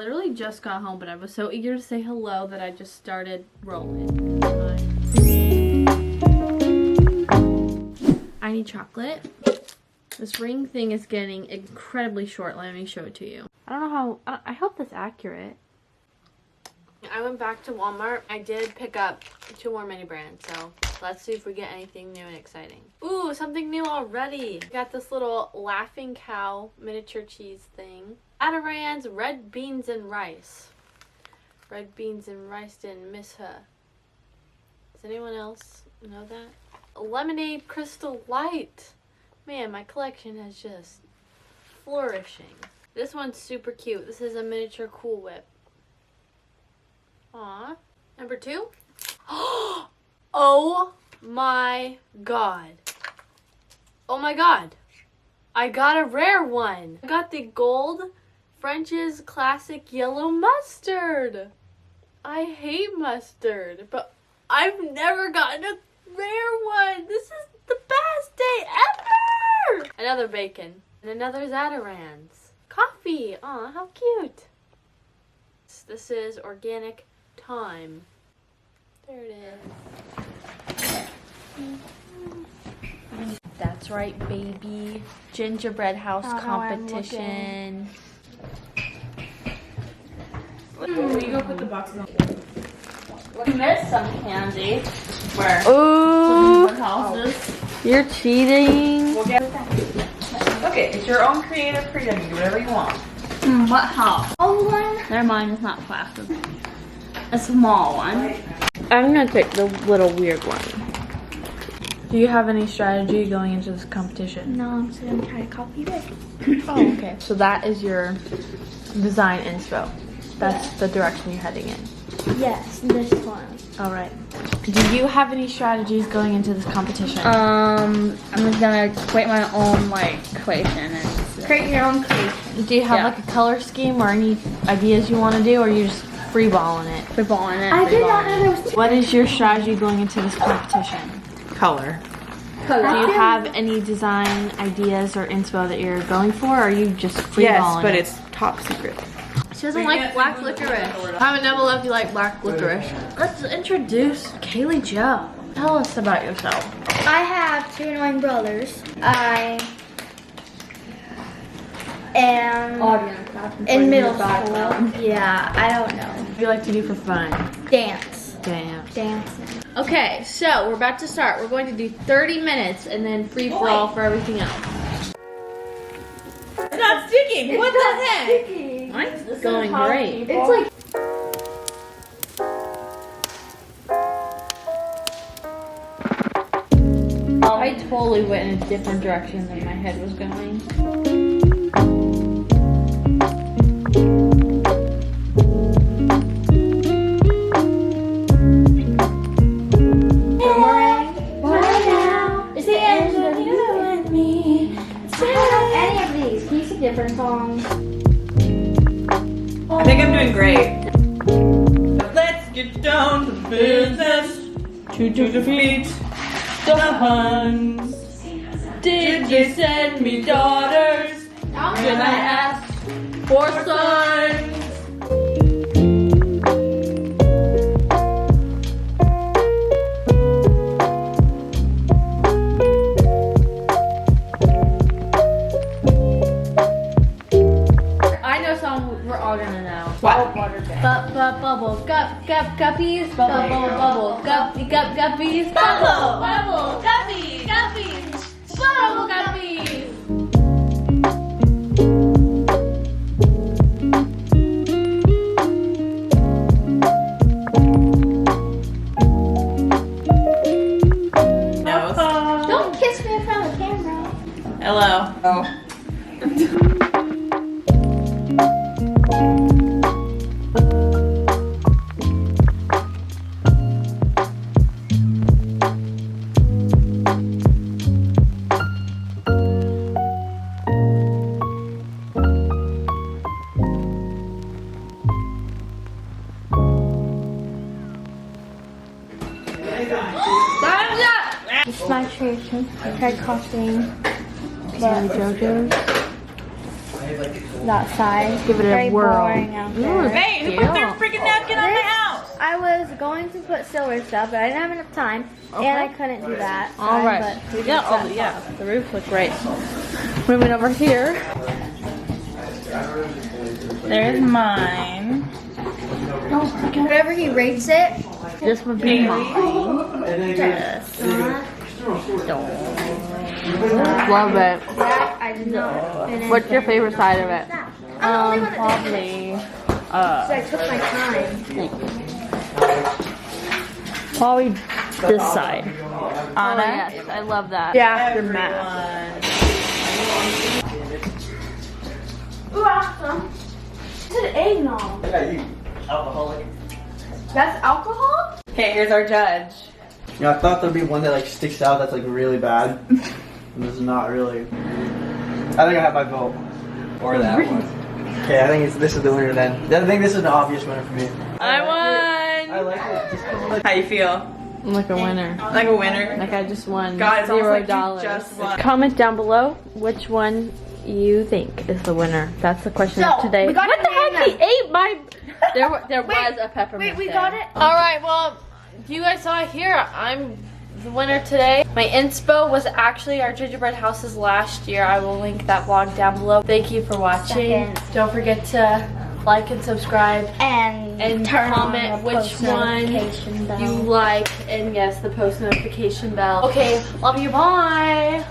Literally just got home, but I was so eager to say hello that I just started rolling. I need chocolate. This ring thing is getting incredibly short. Let me show it to you. I don't know how, I hope that's accurate. I went back to Walmart. I did pick up 2 more mini brands, so let's see if we get anything new and exciting. Ooh, something new already. Got this little laughing cow miniature cheese thing. Adaran's red beans and rice. Red beans and rice, didn't miss her. Does anyone else know that? Lemonade Crystal Light. Man, my collection is just flourishing. This one's super cute. This is a miniature Cool Whip. Aw. Number 2. Oh my god. Oh my god. I got a rare one. I got the gold French's Classic Yellow Mustard. I hate mustard, but I've never gotten a rare one. This is the best day ever. Another bacon. And another Zatarans. Coffee. Aw, how cute. This is organic thyme. There it is. That's right, baby. Gingerbread house competition. Will you go put the boxes on? We missed some candy. Where? Ooh, Houses. you're cheating. We'll get okay, it's your own creative freedom. You do whatever you want. What house? Oh, one. Never mind, it's not plastic. A small one. I'm gonna take the little weird one. Do you have any strategy going into this competition? No, I'm just gonna try to copy it. Oh, okay. So that is your design inspo. That's the direction you're heading in. Yes, this one. All right. Do you have any strategies going into this competition? I'm just gonna create my own creation and Create your own creation. Do you have like a color scheme or any ideas you want to do, or are you just freeballing it? freeballing it. I did not know there was. What is your strategy going into this competition? Color. Do you have any design ideas or inspo that you're going for, or are you just freeballing Yes, but it? it's top secret. She doesn't like black licorice. I haven't never loved you like black licorice. Let's introduce Kaylee Joe. Tell us about yourself. I have 2 annoying brothers. I am in middle school. Yeah, I don't know. What do you like to do for fun? Dance. Dance. Dancing. Okay, so we're about to start. We're going to do 30 minutes and then free for all for everything else. It's not sticking. What the heck? Mine's going great. It's like. I totally went in a different direction than my head was going. Different songs. I think I'm doing great. Let's get down to business. To defeat the Huns. Did you send me daughters? Then I asked for sons. We're all gonna know. What? Bubble guppies. Bubble guppies. Bubble guppies. Bubble guppies. No. Don't kiss me in front of the camera. Hello. Oh. It's my creation. I tried costing. JoJo's. that side. Give it a Very whirl. boring out there. Hey, who put their freaking napkin on my house? I was going to put silver stuff, but I didn't have enough time, and I couldn't do that. All right. But we Yeah, got that. yeah. The roofs look great. Moving over here. There's mine. Whatever he rates it, This would be mine. Love it. that I did not finish. What's your favorite side of it? I'm the only one that Probably. so I took my time. Probably this side. Anna? Yes, I love that. Yeah. Ooh, awesome. It's an eggnog. Alcoholic. That's alcohol? Okay, here's our judge. Yeah, I thought there'd be one that like sticks out that's like really bad. And this is not really. I think I have my vote. Or that one. Okay, I think this is the winner then. I think this is an obvious winner for me. I won. I like it. Just come on. How you feel? I'm like a winner. Like a winner? Like I just won God, it's almost like $0. you just won. Comment down below which one you think is the winner. That's the question of So, today. we got What it the heck? named He ate my. There was a peppermint. Wait, we there. got it? All right. Well, you guys saw it here. I'm the winner today. My inspo was actually our gingerbread houses last year. I will link that vlog down below. Thank you for watching. Second. Don't forget to like and subscribe And turn comment on the which post one notification bell. you like, and yes, the post notification bell. Okay, love you. Bye.